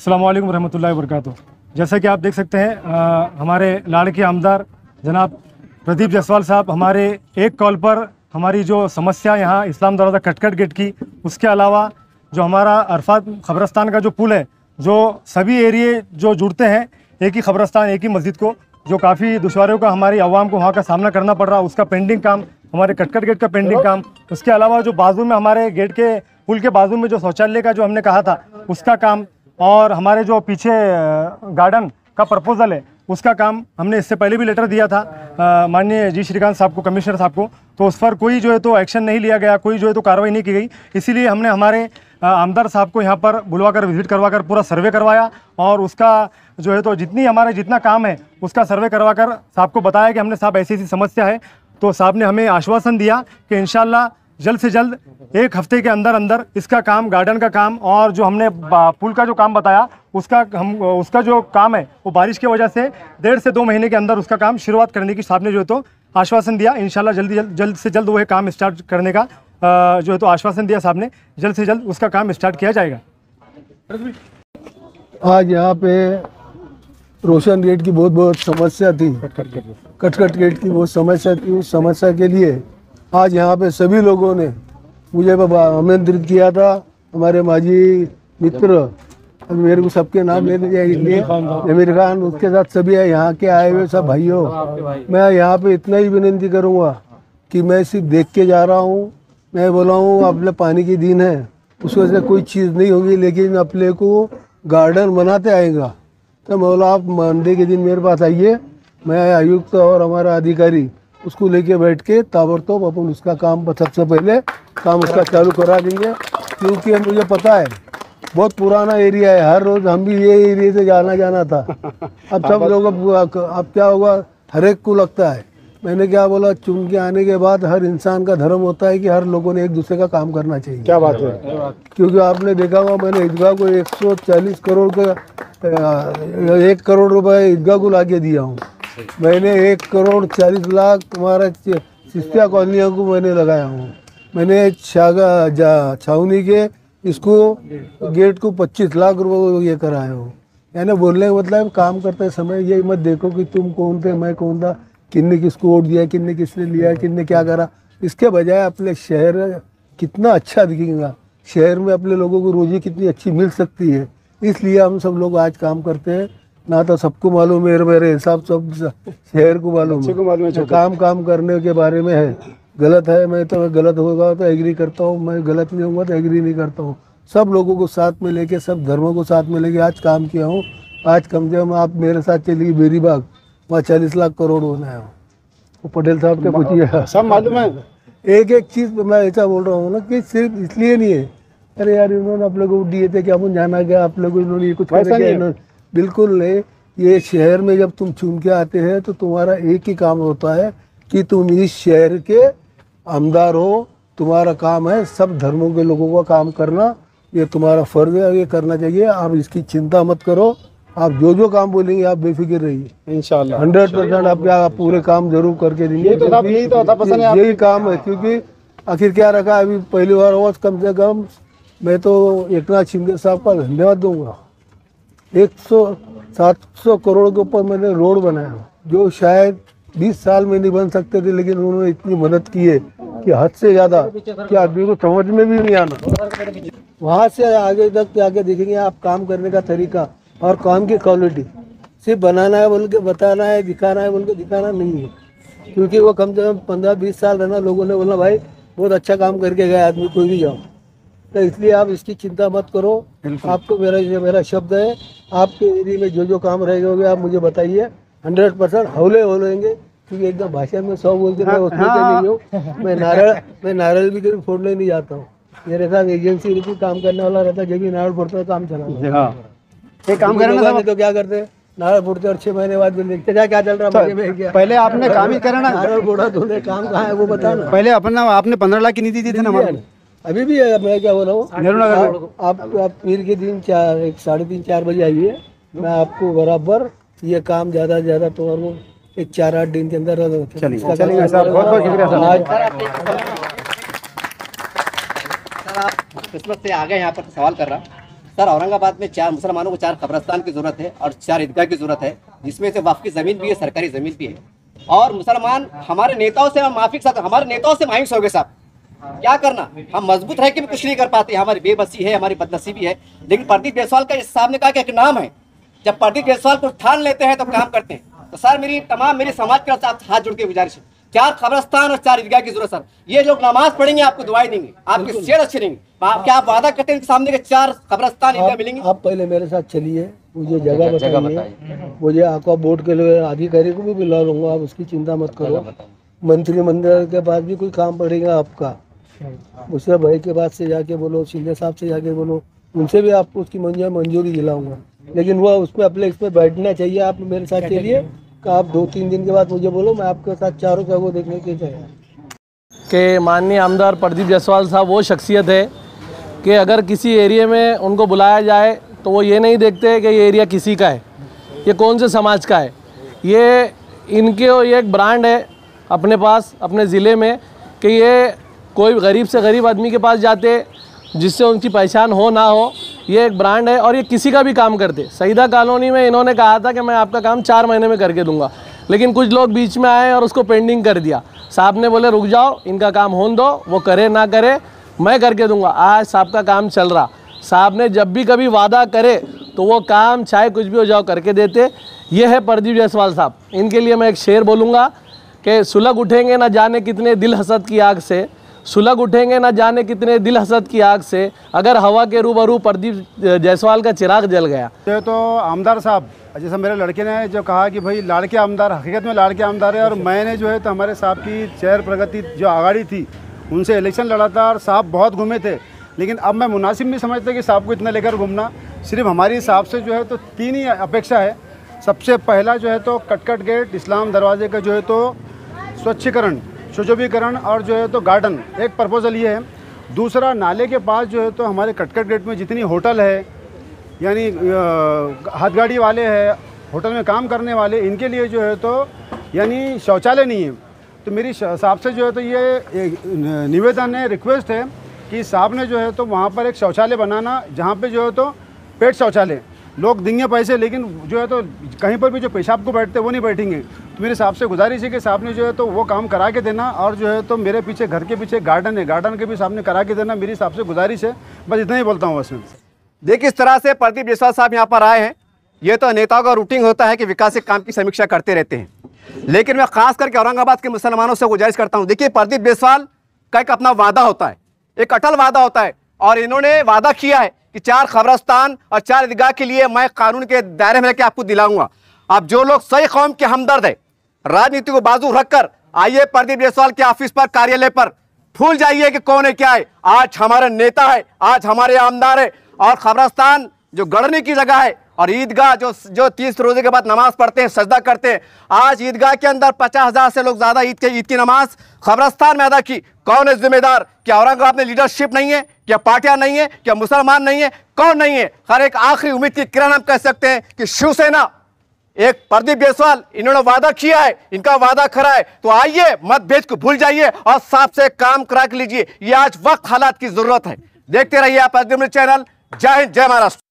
अस्सलाम वालेकुम रहमतुल्लाहि व बरकातुहू। जैसा कि आप देख सकते हैं हमारे लाड़के आमदार जनाब प्रदीप जायसवाल साहब हमारे एक कॉल पर हमारी जो समस्या यहाँ इस्लाम दरवाज़ा कटकट गेट की, उसके अलावा जो हमारा अरफात ख़बरस्तान का जो पुल है, जो सभी एरिए जो जुड़ते हैं एक ही ख़बरस्तान एक ही मस्जिद को, जो काफ़ी दुश्वारियों का हमारी आवाम को वहाँ का सामना करना पड़ रहा, उसका पेंडिंग काम, हमारे कटकट गेट का पेंडिंग काम, उसके अलावा जो बाजू में हमारे गेट के पुल के बाजू में जो शौचालय का जो हमने कहा था उसका काम, और हमारे जो पीछे गार्डन का प्रपोजल है उसका काम हमने इससे पहले भी लेटर दिया था माननीय जी श्रीकांत साहब को, कमिश्नर साहब को, तो उस पर कोई जो है तो एक्शन नहीं लिया गया, कोई जो है तो कार्रवाई नहीं की गई। इसीलिए हमने हमारे आमदार साहब को यहाँ पर बुलवाकर विजिट करवाकर पूरा सर्वे करवाया और उसका जो है तो जितना काम है उसका सर्वे करवाकर साहब को बताया कि हमने साहब ऐसी समस्या है, तो साहब ने हमें आश्वासन दिया कि इंशाल्लाह जल्द से जल्द एक हफ्ते के अंदर अंदर इसका काम, गार्डन का काम और जो हमने पुल का जो काम बताया उसका जो काम है वो बारिश की वजह से 1.5 से 2 महीने के अंदर उसका काम शुरुआत करने की साहब ने जो है तो आश्वासन दिया। इंशाल्लाह जल्द से जल्द वो काम स्टार्ट करने का जो है तो आश्वासन दिया साहब ने, जल्द से जल्द उसका काम स्टार्ट किया जाएगा। आज यहाँ पे रोशन गेट की बहुत समस्या थी, कटकट गेट की बहुत समस्या थी। उस समस्या के लिए आज यहाँ पे सभी लोगों ने मुझे आमंत्रित किया था। हमारे माजी मित्र, अब मेरे को सबके नाम ले लीजिए, अमीर खान, उसके साथ सभी है यहाँ के आए हुए सब भाइयों। मैं यहाँ पे इतना ही विनती करूँगा कि मैं सिर्फ देख के जा रहा हूँ। मैं बोला हूँ अपने पानी की दिन है, उस वजह से कोई चीज़ नहीं होगी, लेकिन अपने को गार्डन बनाते आएगा। तो मैं बोला आप मंडे के दिन मेरे पास आइए, मैं आयुक्त और हमारा अधिकारी उसको लेके बैठ के ताबड़तोड़ अपन उसका काम सबसे पहले काम उसका चालू करा देंगे। क्योंकि मुझे पता है बहुत पुराना एरिया है, हर रोज़ हम भी ये एरिया से जाना था। अब सब लोग अब क्या होगा, हर एक को लगता है। मैंने क्या बोला, चुन के आने के बाद हर इंसान का धर्म होता है कि हर लोगों ने एक दूसरे का काम करना चाहिए। क्या बात है। क्योंकि आपने देखा होगा मैंने ईदगाह को 140 करोड़ का 1 करोड़ रुपए ईदगाह को ला के दिया हूँ। मैंने 1 करोड़ 40 लाख तुम्हारा सिस्तिया कॉलोनियों को मैंने लगाया हूँ। मैंने छावनी के इसको गेट को 25 लाख रुपए ये कराया हूँ। यानी बोलने का मतलब काम करते समय ये मत देखो कि तुम कौन थे मैं कौन था, किन्ने किसको वोट दिया, किन्ने किसने लिया, किन्ने क्या करा। इसके बजाय अपने शहर कितना अच्छा दिखेगा, शहर में अपने लोगों को रोजी कितनी अच्छी मिल सकती है। इसलिए हम सब लोग आज काम करते हैं। ना तो सबको मालूम है, मेरे हिसाब सब शहर को मालूम है। काम करने के बारे में है, गलत है मैं तो गलत होगा तो एग्री करता हूँ, मैं गलत नहीं होगा तो एग्री नहीं करता हूँ। सब लोगों को साथ में लेके, सब धर्मों को साथ में लेके आज काम किया हूँ। आज कम से कम आप मेरे साथ चलिए बेरीबाग, वहाँ 40 लाख करोड़ होना है। वो पटेल साहब के पूछिए, सब मालूम है। एक चीज़ मैं ऐसा बोल रहा हूँ ना कि सिर्फ इसलिए नहीं है, अरे यार इन्होंने आप लोगों को दिए थे कि अपन जाना गया, आप लोगों इन्होंने ये कुछ कर, बिल्कुल नहीं। ये शहर में जब तुम चुन के आते हैं तो तुम्हारा एक ही काम होता है कि तुम इस शहर के आमदार हो। तुम्हारा काम है सब धर्मों के लोगों का काम करना, ये तुम्हारा फर्ज है, ये करना चाहिए। आप इसकी चिंता मत करो, आप जो काम बोलेंगे आप बेफिक्र रहिए। इंशाल्लाह 100% आप पूरे काम जरूर करके देंगे। यही काम है। क्योंकि आखिर क्या रखा अभी पहली बार हुआ, कम से कम मैं तो एकनाथ शिंदे साहब का धन्यवाद दूंगा। 700 करोड़ के ऊपर मैंने रोड बनाया जो शायद 20 साल में नहीं बन सकते थे, लेकिन उन्होंने इतनी मदद की है कि हद से ज़्यादा कि आदमी को समझ में भी नहीं आना। वहाँ से आगे तक जाके देखेंगे आप काम करने का तरीका और काम की क्वालिटी। सिर्फ बनाना है बोल के बताना है, दिखाना है बोल के दिखाना नहीं है। क्योंकि वो कम से कम 15-20 साल रहना, लोगों ने बोला भाई बहुत अच्छा काम करके गए आदमी, कोई भी जाओ। तो इसलिए आप इसकी चिंता मत करो। आपको मेरा शब्द है, आपके एरिया में जो काम रहेगा आप मुझे बताइए, 100% होलेंगे। क्योंकि एकदम भाषा में 100 बोलते मैं उसमें नहीं हूँ। मैं नारियल भी कभी फोड़ने नहीं जाता हूँ। मेरे साथ एजेंसी काम करने वाला रहता है, जब भी नारियल फोड़ता है काम चला। काम करना तो क्या करते हैं, नारियल फोड़ते और 6 महीने बाद देखते क्या चल रहा है। पहले आपने काम ही करा ना, नारियल फोड़ा तुमने, काम कहाँ है वो बताना। पहले आपने 15 लाख की नीति दी थी ना। अभी भी है। मैं क्या बोल रहा हूँ, आप पीर के दिन 3:30-4 बजे आइए, मैं आपको बराबर ये काम ज़्यादा से ज़्यादा तुम्हारे 4-8 दिन के अंदर चलेगा सर। बहुत बहुत शुक्रिया सर। किस्मत से आ गए यहाँ पर सवाल कर रहा सर औरंगाबाद में 4 मुसलमानों को 4 कब्रस्तान की जरूरत है और 4 ईदगाह की जरूरत है, जिसमें से वक्फ की जमीन भी है, सरकारी जमीन भी है। और मुसलमान हमारे नेताओं से माफी के साथ हमारे नेताओं से मायूस हो गए साहब। क्या करना, हम मजबूत रह के भी कुछ नहीं कर पाते, हमारी बेबसी है, हमारी बदनसीबी है। लेकिन प्रदीप जायसवाल का साहब ने कहा कि एक नाम है, जब प्रदीप जायसवाल को ठान लेते हैं तो काम करते हैं। तो सर मेरी समाज के साथ हाथ जोड़ के गुजारिश है, 4 कब्रस्तान और 4 ईदगाह की जरूरत सर। ये लोग नमाज पढ़ेंगे, आपको दुआएं देंगे, आपकी सेहत अच्छी रहेंगी। क्या आप वादा करते हैं कि सामने के 4 कब्रस्तान ईदगाह मिलेंगे? आप पहले मेरे साथ चलिए, मुझे जगह बताइए, मुझे आपका बोर्ड के लिए अधिकारी को भी बुला लूंगा, आप उसकी चिंता मत करो। मंत्रिमंडल के पास भी कोई काम पड़ेगा आपका, उससे भाई के पास से जाके बोलो, शिंदे साहब से जाके बोलो, उनसे भी आपको उसकी मंजूरी दिलाऊंगा। लेकिन वो उस पर अपने इस पर बैठना चाहिए। आप मेरे साथ चलिए, आप 2-3 दिन के बाद मुझे बोलो, मैं आपके साथ चारों जगह देखने के लिए। कि माननीय आमदार प्रदीप जायसवाल साहब वो शख्सियत है कि अगर किसी एरिया में उनको बुलाया जाए तो वो ये नहीं देखते कि ये एरिया किसी का है, ये कौन से समाज का है। ये ये एक ब्रांड है अपने पास, अपने ज़िले में, कि ये कोई गरीब से गरीब आदमी के पास जाते, जिससे उनकी पहचान हो ना हो, ये एक ब्रांड है। और ये किसी का भी काम करते। सईदा कॉलोनी में इन्होंने कहा था कि मैं आपका काम 4 महीने में करके दूंगा, लेकिन कुछ लोग बीच में आए और उसको पेंडिंग कर दिया। साहब ने बोले रुक जाओ, इनका काम होने दो, वो करे ना करे मैं करके दूंगा। आज साहब का काम चल रहा। साहब ने जब भी कभी वादा करे तो वो काम चाहे कुछ भी हो जाओ करके देते। ये है प्रदीप जायसवाल साहब। इनके लिए मैं एक शेर बोलूँगा कि सुलग उठेंगे ना जाने कितने दिल हसद की आग से, सुलग उठेंगे ना जाने कितने दिल हसद की आग से, अगर हवा के रूबरू प्रदीप जायसवाल का चिराग जल गया। तो आमदार साहब, जैसे मेरे लड़के ने जो कहा कि भाई लाड़के आमदार, हकीकत में लाड़के आमदार है। और मैंने जो है तो हमारे साहब की चेयर प्रगति जो आगाड़ी थी उनसे इलेक्शन लड़ा था और साहब बहुत घूमे थे। लेकिन अब मैं मुनासिब नहीं समझता कि साहब को इतना लेकर घूमना। सिर्फ हमारी साहब से जो है तो 3 ही अपेक्षा है। सबसे पहला जो है तो कटकट गेट, इस्लाम दरवाजे का जो है तो स्वच्छीकरण, सुशोभीकरण और जो है तो गार्डन, एक प्रपोजल ये है। दूसरा, नाले के पास जो है तो हमारे कटकट गेट में जितनी होटल है, यानी हाथगाड़ी वाले हैं, होटल में काम करने वाले, इनके लिए जो है तो यानी शौचालय नहीं है। तो मेरी साहब से जो है तो ये निवेदन है, रिक्वेस्ट है कि साहब ने जो है तो वहाँ पर एक शौचालय बनाना, जहाँ पे जो है तो पेट शौचालय, लोग देंगे पैसे, लेकिन जो है तो कहीं पर भी जो पेशाब को बैठते वो नहीं बैठेंगे। तो मेरे साहब से गुजारिश है कि साहब ने जो है तो वो काम करा के देना। और जो है तो मेरे पीछे, घर के पीछे गार्डन है, गार्डन के भी साहब ने करा के देना। मेरी साहब से गुजारिश है, बस इतना ही बोलता हूँ बस। देखिए इस तरह से प्रदीप जायसवाल साहब यहाँ पर आए हैं। ये तो नेताओं का रूटीन होता है कि विकास के काम की समीक्षा करते रहते हैं, लेकिन मैं खास करके औरंगाबाद के मुसलमानों से गुजारिश करता हूँ। देखिए प्रदीप जायसवाल का एक अपना वादा होता है, एक अटल वादा होता है, और इन्होंने वादा किया है कि 4 कब्रस्तान और 4 ईदगाह के लिए मैं कानून के दायरे में रहकर आपको दिलाऊंगा। अब जो लोग सही कौम के हमदर्द है, राजनीति को बाजू रखकर आइए प्रदीप जायसवाल के ऑफिस पर, कार्यालय पर, भूल जाइए कि कौन है क्या है। आज हमारे नेता है, आज हमारे आमदार है। और कब्रस्तान जो गड़ने की जगह है, और ईदगाह जो 30 रोजे के बाद नमाज पढ़ते हैं, सजदा करते हैं, आज ईदगाह के अंदर 50,000 से लोग ज्यादा ईद की नमाज कब्रस्तान में अदा की। कौन है जिम्मेदार? क्या औरंगाबाद में लीडरशिप नहीं है? क्या पार्टियां नहीं है? क्या मुसलमान नहीं है? कौन नहीं है? हर एक आखिरी उम्मीद की किरण हम कह सकते हैं कि शिवसेना, एक प्रदीप जायसवाल, इन्होंने वादा किया है, इनका वादा खरा है। तो आइए, मतभेद को भूल जाइए और साहब से काम करा के लीजिए। ये आज वक्त हालात की जरूरत है। देखते रहिए आप चैनल। जय हिंद, जय महाराष्ट्र।